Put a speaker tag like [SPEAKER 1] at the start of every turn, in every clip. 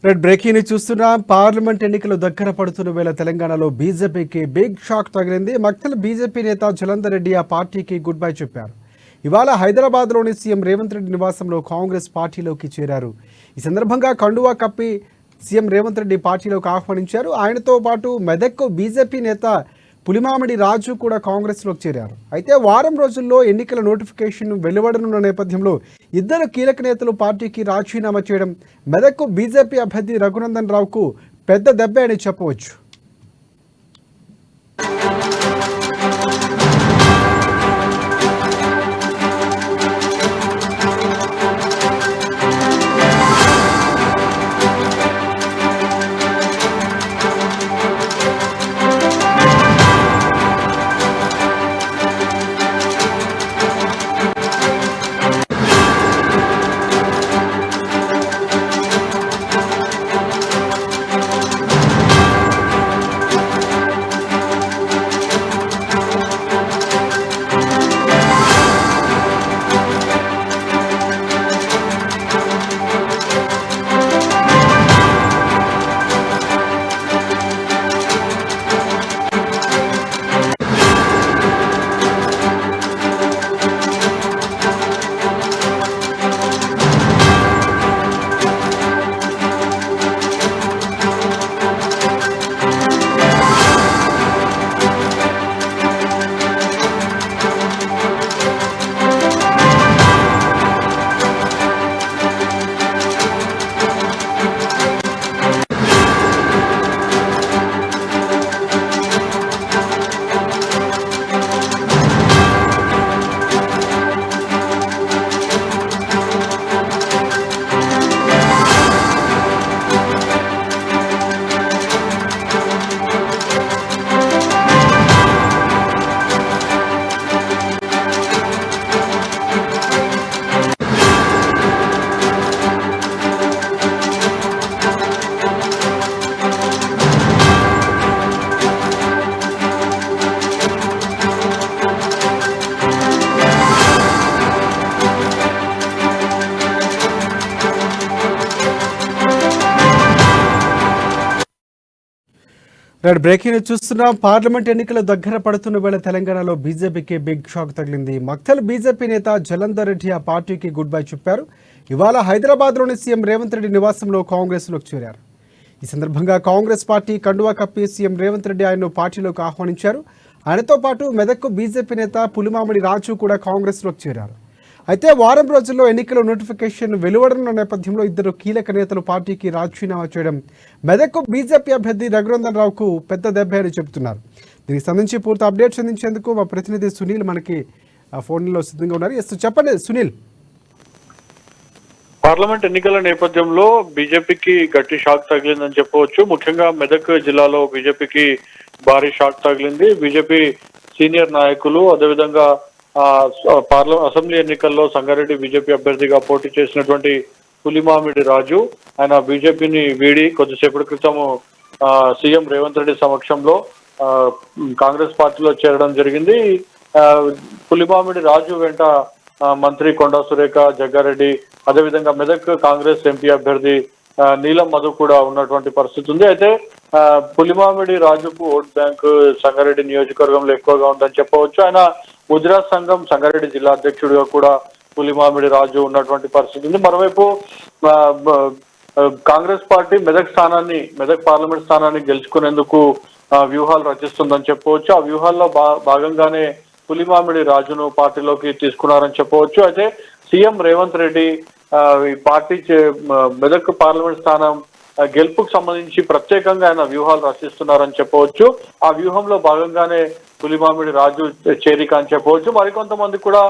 [SPEAKER 1] Red breaking ని చూస్తున్నాం. Parliament ఎన్నికలు దగ్గర పడుతున్న వేళ తెలంగాణలో బీజేపీకి బిగ్ షాక్ తగిలింది. మక్తల్ బీజేపీ నేత జలంధర్ రెడ్డి ఆ పార్టీకి గుడ్ బై చెప్పారు. ఇవాళ హైదరాబాద్లోని సీఎం రేవంత్ రెడ్డి నివాసంలో కాంగ్రెస్ పార్టీలోకి చేరారు. ఈ సందర్భంగా కండువా కప్పి సీఎం రేవంత్ రెడ్డి పార్టీలోకి ఆహ్వానించారు. ఆయనతో పాటు మెదక్ బీజేపీ నేత పులిమామిడి రాజు కూడా కాంగ్రెస్లోకి చేరారు. అయితే వారం రోజుల్లో ఎన్నికల నోటిఫికేషన్ వెలువడనున్న నేపథ్యంలో ఇద్దరు కీలక నేతలు పార్టీకి రాజీనామా చేయడం మెదక్ బీజేపీ అభ్యర్థి రఘునందన్ రావుకు పెద్ద దెబ్బే అని చెప్పవచ్చు. బ్రేకింగ్ చూస్తున్నాం. పార్లమెంట్ ఎన్నికలు దగ్గర పడుతున్న వేళ తెలంగాణలో బీజేపీకి బిగ్ షాక్ తగిలింది. మక్తల్ బీజేపీ నేత జలంధర్ రెడ్డి ఆ పార్టీకి గుడ్ బై చెప్పారు. ఇవాళ హైదరాబాద్లోని సీఎం రేవంత్ రెడ్డి నివాసంలో కాంగ్రెస్లోకి చేరారు. ఈ సందర్భంగా కాంగ్రెస్ పార్టీ కండువా కప్పి సీఎం రేవంత్ రెడ్డి ఆయన్ను పార్టీలోకి ఆహ్వానించారు. ఆయనతో పాటు మెదక్ బీజేపీ నేత పులిమామిడి రాజు కూడా కాంగ్రెస్లోకి చేరారు. అయితే వారం రోజుల్లో ఎన్నికల నోటిఫికేషన్ వెలువడనున్న నేపథ్యంలో ఇద్దరు కీలక నేతలు పార్టీకి రాజీనామా చేయడం మెదక్ బీజేపీ అభ్యర్థి రఘునందన్ రావుకు పెద్ద దెబ్బ అని చెబుతున్నారు. దీనికి సంబంధించి పూర్తి అప్డేట్స్ అందించేందుకు మా ప్రతినిధి సునీల్ మనకి ఫోన్లో సిద్ధంగా ఉన్నారు. ఎస్, చెప్పండి సునీల్.
[SPEAKER 2] పార్లమెంట్ ఎన్నికల నేపథ్యంలో బీజేపీకి గట్టి షాక్ తగిలిందని చెప్పవచ్చు. ముఖ్యంగా మెదక్ జిల్లాలో బీజేపీకి భారీ షాక్ తగిలింది. బీజేపీ సీనియర్ నాయకులు, అదేవిధంగా అసెంబ్లీ ఎన్నికల్లో సంగారెడ్డి బీజేపీ అభ్యర్థిగా పోటీ చేసినటువంటి పులిమామిడి రాజు ఆయన బీజేపీని వీడి కొద్దిసేపటి క్రితం సీఎం రేవంత్ రెడ్డి సమక్షంలో కాంగ్రెస్ పార్టీలో చేరడం జరిగింది. పులిమామిడి రాజు వెంట మంత్రి కొండా సురేఖ, జగ్గారెడ్డి, అదేవిధంగా మెదక్ కాంగ్రెస్ ఎంపీ అభ్యర్థి నీలం మధు కూడా ఉన్నటువంటి పరిస్థితి ఉంది. అయితే పులిమామిడి రాజుకు ఓట్ బ్యాంక్ సంగారెడ్డి నియోజకవర్గంలో ఎక్కువగా ఉందని చెప్పవచ్చు. ఆయన గుజరాత్ సంఘం సంగారెడ్డి జిల్లా అధ్యక్షుడిగా కూడా పులిమామిడి రాజు ఉన్నటువంటి పరిస్థితి ఉంది. మరోవైపు కాంగ్రెస్ పార్టీ మెదక్ పార్లమెంట్ స్థానాన్ని గెలుచుకునేందుకు వ్యూహాలు రచిస్తుందని చెప్పవచ్చు. ఆ వ్యూహాల్లో భాగంగానే పులిమామిడి రాజును పార్టీలోకి తీసుకున్నారని చెప్పవచ్చు. అయితే సీఎం రేవంత్ రెడ్డి ఈ పార్టీ మెదక్ పార్లమెంట్ స్థానం గెలుపుకు సంబంధించి ప్రత్యేకంగా ఆయన వ్యూహాలు రచిస్తున్నారని చెప్పవచ్చు. ఆ వ్యూహంలో భాగంగానే పులిమామిడి రాజు చేరిక అని చెప్పవచ్చు. మరికొంతమంది కూడా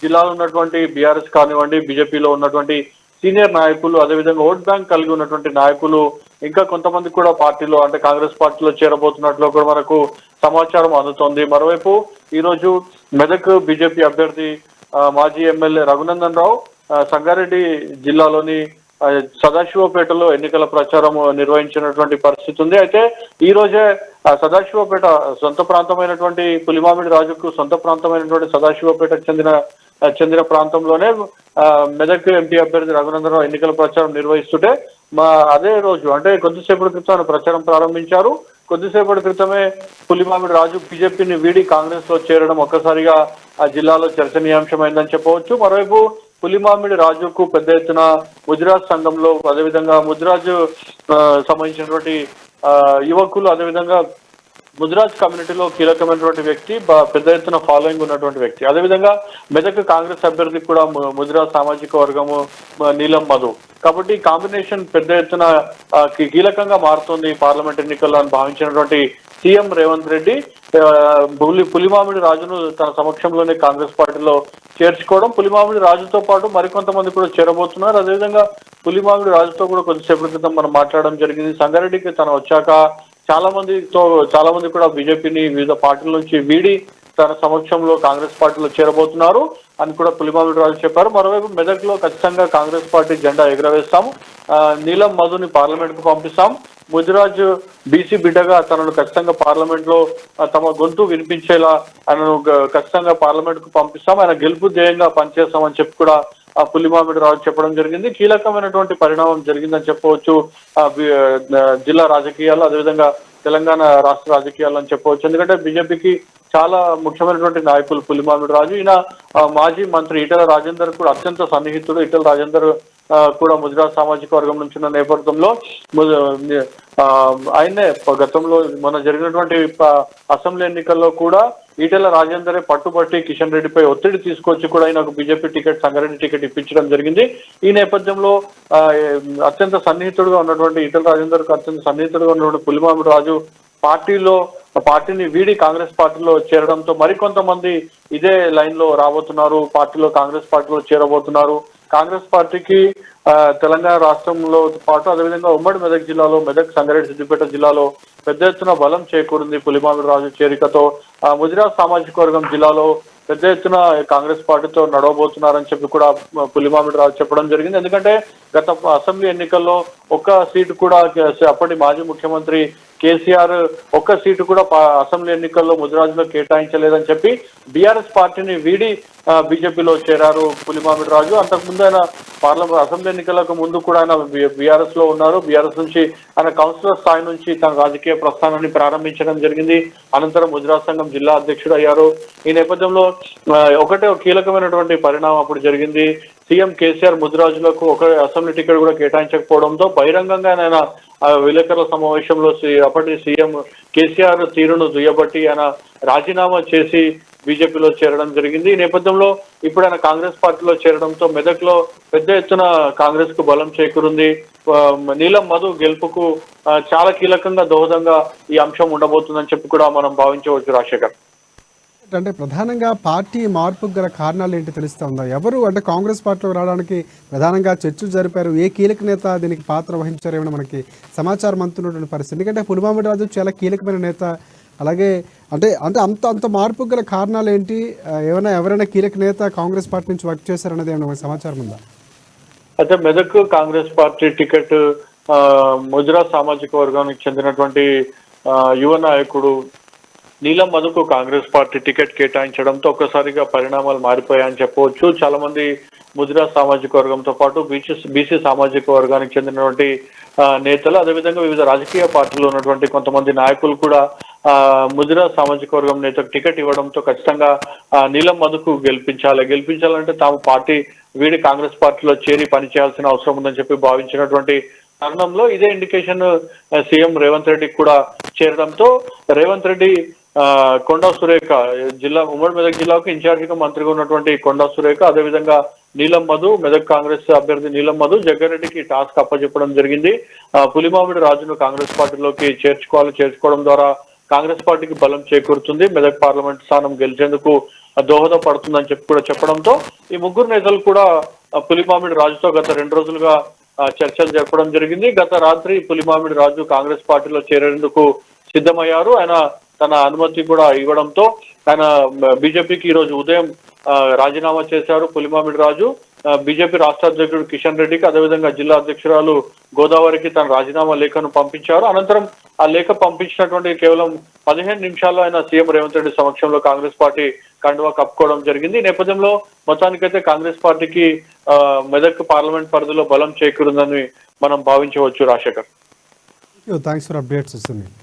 [SPEAKER 2] జిల్లాలో ఉన్నటువంటి బీఆర్ఎస్ కానివ్వండి, బీజేపీలో ఉన్నటువంటి సీనియర్ నాయకులు, అదేవిధంగా ఓట్ బ్యాంక్ కలిగి ఉన్నటువంటి నాయకులు ఇంకా కొంతమంది కూడా పార్టీలో అంటే కాంగ్రెస్ పార్టీలో చేరబోతున్నట్లు కూడా మనకు సమాచారం అందుతోంది. మరోవైపు ఈ రోజు మెదక్ బీజేపీ అభ్యర్థి మాజీ ఎమ్మెల్యే రఘునందన్ రావు సంగారెడ్డి జిల్లాలోని సదాశివపేటలో ఎన్నికల ప్రచారం నిర్వహించినటువంటి పరిస్థితి ఉంది. అయితే ఈ రోజే సదాశివపేట సొంత ప్రాంతమైనటువంటి పులిమామిడి రాజుకు సొంత ప్రాంతమైనటువంటి సదాశివపేటకు చెందిన ప్రాంతంలోనే మెదక్ ఎంపీ అభ్యర్థి రఘునందన్ రావు ఎన్నికల ప్రచారం నిర్వహిస్తుంటే అదే రోజు అంటే కొద్దిసేపటి క్రితం ఆయన ప్రచారం ప్రారంభించారు. కొద్దిసేపటి క్రితమే పులిమామిడి రాజు బీజేపీని వీడి కాంగ్రెస్ లో చేరడం ఒక్కసారిగా ఆ జిల్లాలో చర్చనీయాంశమైందని చెప్పవచ్చు. మరోవైపు పులిమామిడి రాజుకు పెద్ద ఎత్తున ముదిరాజ్ సంఘంలో, అదేవిధంగా ముదిరాజు సంబంధించినటువంటి యువకులు, అదేవిధంగా ముదిరాజ్ కమ్యూనిటీలో కీలకమైనటువంటి వ్యక్తి, పెద్ద ఎత్తున ఫాలోయింగ్ ఉన్నటువంటి వ్యక్తి. అదేవిధంగా మెదక్ కాంగ్రెస్ అభ్యర్థి కూడా ముదిరాజ్ సామాజిక వర్గము నీలం మధు. కాబట్టి కాంబినేషన్ పెద్ద ఎత్తున కీలకంగా మారుతుంది పార్లమెంట్ ఎన్నికల్లో అని భావించినటువంటి సీఎం రేవంత్ రెడ్డి పులిమామిడి రాజును తన సమక్షంలోనే కాంగ్రెస్ పార్టీలో చేర్చుకోవడం, పులిమామిడి రాజుతో పాటు మరికొంతమంది కూడా చేరబోతున్నారు. అదేవిధంగా పులిమామిడి రాజుతో కూడా కొద్దిసేపటి క్రితం మనం మాట్లాడడం జరిగింది. సంగారెడ్డికి తను వచ్చాక చాలా మంది కూడా బీజేపీని వివిధ పార్టీల నుంచి వీడి తన సమక్షంలో కాంగ్రెస్ పార్టీలో చేరబోతున్నారు అని కూడా పులిమామిడి రాజు చెప్పారు. మరోవైపు మెదక్ లో ఖచ్చితంగా కాంగ్రెస్ పార్టీ జెండా ఎగురవేస్తాము, నీలం మధుని పార్లమెంట్ కు పంపిస్తాం, ముదిరాజ్ బీసీ బిడ్డగా తనను ఖచ్చితంగా పార్లమెంట్ లో తమ గొంతు వినిపించేలా ఆయనను ఖచ్చితంగా పార్లమెంట్ కు పంపిస్తాం, ఆయన గెలుపు ధ్యేయంగా పనిచేస్తామని చెప్పి కూడా పులిమామిడి రాజు చెప్పడం జరిగింది. కీలకమైనటువంటి పరిణామం జరిగిందని చెప్పవచ్చు జిల్లా రాజకీయాల్లో, అదేవిధంగా తెలంగాణ రాష్ట్ర రాజకీయాల్లో అని చెప్పవచ్చు. ఎందుకంటే బీజేపీకి చాలా ముఖ్యమైనటువంటి నాయకులు పులిమామిడి రాజు. ఈయన మాజీ మంత్రి ఈటెల రాజేందర్ కూడా అత్యంత సన్నిహితుడు. ఈటెల రాజేందర్ కూడా ముదిరాజ్ సామాజిక వర్గం నుంచి ఉన్న నేపథ్యంలో ఆయనే గతంలో మొన్న జరిగినటువంటి అసెంబ్లీ ఎన్నికల్లో కూడా ఈటెల రాజేందరే పట్టుబట్టి కిషన్ రెడ్డిపై ఒత్తిడి తీసుకొచ్చి కూడా ఆయనకు బీజేపీ టికెట్, సంగారెడ్డి టికెట్ ఇప్పించడం జరిగింది. ఈ నేపథ్యంలో అత్యంత సన్నిహితుడుగా ఉన్నటువంటి ఈటెల రాజేందర్ కు అత్యంత సన్నిహితుడుగా ఉన్నటువంటి పులిమామిడి రాజు పార్టీని వీడి కాంగ్రెస్ పార్టీలో చేరడంతో మరికొంతమంది ఇదే లైన్ లో రాబోతున్నారు, కాంగ్రెస్ పార్టీలో చేరబోతున్నారు. కాంగ్రెస్ పార్టీకి తెలంగాణ రాష్ట్రంలో పాటు అదేవిధంగా ఉమ్మడి మెదక్ జిల్లాలో, మెదక్, సంగారెడ్డి, సిద్దిపేట జిల్లాలో పెద్ద ఎత్తున బలం చేకూరింది పులిమామిడి రాజు చేరికతో. ముదిరాజ్ సామాజిక వర్గం జిల్లాలో పెద్ద ఎత్తున కాంగ్రెస్ పార్టీతో నడవబోతున్నారని చెప్పి కూడా పులిమామిడి రాజు చెప్పడం జరిగింది. ఎందుకంటే గత అసెంబ్లీ ఎన్నికల్లో ఒక్క సీటు కూడా అప్పటి మాజీ ముఖ్యమంత్రి కేసీఆర్ ఒక్క సీటు కూడా అసెంబ్లీ ఎన్నికల్లో ముదిరాజులో కేటాయించలేదని చెప్పి బీఆర్ఎస్ పార్టీని వీడి బీజేపీలో చేరారు పులిమామిడి రాజు. అంతకుముందు ఆయన అసెంబ్లీ ఎన్నికలకు ముందు కూడా ఆయన బీఆర్ఎస్ లో ఉన్నారు. బీఆర్ఎస్ నుంచి ఆయన కౌన్సిలర్ స్థాయి నుంచి తన రాజకీయ ప్రస్థానాన్ని ప్రారంభించడం జరిగింది. అనంతరం ముదిరాజ్ సంఘం జిల్లా అధ్యక్షుడు అయ్యారు. ఈ నేపథ్యంలో ఒకటే కీలకమైనటువంటి పరిణామం అప్పుడు జరిగింది. సీఎం కేసీఆర్ ముదిరాజులకు ఒక అసెంబ్లీ టికెట్ కూడా కేటాయించకపోవడంతో బహిరంగంగా ఆయన విలేకరుల సమావేశంలో అప్పటి సీఎం కేసీఆర్ తీరును దుయ్యబట్టి ఆయన రాజీనామా చేసి బీజేపీలో చేరడం జరిగింది. ఈ నేపథ్యంలో ఇప్పుడు ఆయన కాంగ్రెస్ పార్టీలో చేరడంతో మెదక్ లో పెద్ద ఎత్తున కాంగ్రెస్ కు బలం చేకూరింది. నీలం మధు గెలుపుకు చాలా కీలకంగా దోహదంగా ఈ అంశం ఉండబోతుందని చెప్పి కూడా మనం భావించవచ్చు. రాజశేఖర్,
[SPEAKER 1] అంటే ప్రధానంగా పార్టీ మార్పుకు గల కారణాలు ఏంటి తెలుస్తా ఉందా? ఎవరు అంటే కాంగ్రెస్ పార్టీలో రావడానికి ప్రధానంగా చర్చలు జరిపారు? ఏ కీలక నేత దీనికి పాత్ర వహించారేమో మనకి సమాచారం అందుతున్నటువంటి పరిస్థితి. ఎందుకంటే పులిమామిడి రాజు చాలా కీలకమైన నేత. అలాగే అంటే అంత మార్పుకు గల కారణాలు ఏంటి? ఎవరైనా కీలక నేత కాంగ్రెస్ పార్టీ నుంచి వర్క్ చేశారన్నది ఏమైనా సమాచారం ఉందా?
[SPEAKER 2] అయితే మెదక్ కాంగ్రెస్ పార్టీ టికెట్ ముదిరాజ్ సామాజిక వర్గానికి చెందినటువంటి యువ నాయకుడు నీలం మధుకు కాంగ్రెస్ పార్టీ టికెట్ కేటాయించడంతో ఒక్కసారిగా పరిణామాలు మారిపోయాయని చెప్పవచ్చు. చాలా మంది ముదిరాజ్ సామాజిక వర్గంతో పాటు బీసీ సామాజిక వర్గానికి చెందినటువంటి నేతలు, అదేవిధంగా వివిధ రాజకీయ పార్టీలో ఉన్నటువంటి కొంతమంది నాయకులు కూడా ముదిరాజ్ సామాజిక వర్గం నేతకు టికెట్ ఇవ్వడంతో ఖచ్చితంగా నీలం మధుకు గెలిపించాలంటే తాము పార్టీ వీడి కాంగ్రెస్ పార్టీలో చేరి పనిచేయాల్సిన అవసరం ఉందని చెప్పి భావించినటువంటి తరుణంలో ఇదే ఇండికేషన్ సీఎం రేవంత్ రెడ్డికి కూడా చేరడంతో రేవంత్ రెడ్డి కొండా సురేఖ ఉమ్మడి మెదక్ జిల్లాకు ఇన్ఛార్జిగా మంత్రిగా ఉన్నటువంటి కొండా సురేఖ, అదేవిధంగా నీలం మధు, మెదక్ కాంగ్రెస్ అభ్యర్థి నీలం మధు జగ్గారెడ్డికి టాస్క్ అప్పచెప్పడం జరిగింది. పులిమామిడి రాజును కాంగ్రెస్ పార్టీలోకి చేర్చుకోవడం ద్వారా కాంగ్రెస్ పార్టీకి బలం చేకూరుతుంది, మెదక్ పార్లమెంట్ స్థానం గెలిచేందుకు దోహదపడుతుందని చెప్పి కూడా చెప్పడంతో ఈ ముగ్గురు నేతలు కూడా పులిమామిడి రాజుతో గత 2 రోజులుగా చర్చలు జరపడం జరిగింది. గత రాత్రి పులిమామిడి రాజు కాంగ్రెస్ పార్టీలో చేరేందుకు సిద్ధమయ్యారు. ఆయన తన అనుమతి కూడా ఇవ్వడంతో ఆయన బీజేపీకి ఈ రోజు ఉదయం రాజీనామా చేశారు. పులిమామిడి రాజు బీజేపీ రాష్ట్ర అధ్యక్షుడు కిషన్ రెడ్డికి, అదేవిధంగా జిల్లా అధ్యక్షురాలు గోదావరికి తన రాజీనామా లేఖను పంపించారు. అనంతరం ఆ లేఖ పంపించినటువంటి కేవలం 15 నిమిషాల్లో ఆయన సీఎం రేవంత్ రెడ్డి సమక్షంలో కాంగ్రెస్ పార్టీ కండువా కప్పుకోవడం జరిగింది. ఈ నేపథ్యంలో మొత్తానికైతే కాంగ్రెస్ పార్టీకి మెదక్ పార్లమెంట్ పరిధిలో బలం చేకూరిందని మనం భావించవచ్చు. Rajasekhar,
[SPEAKER 1] thanks for updates Sunil.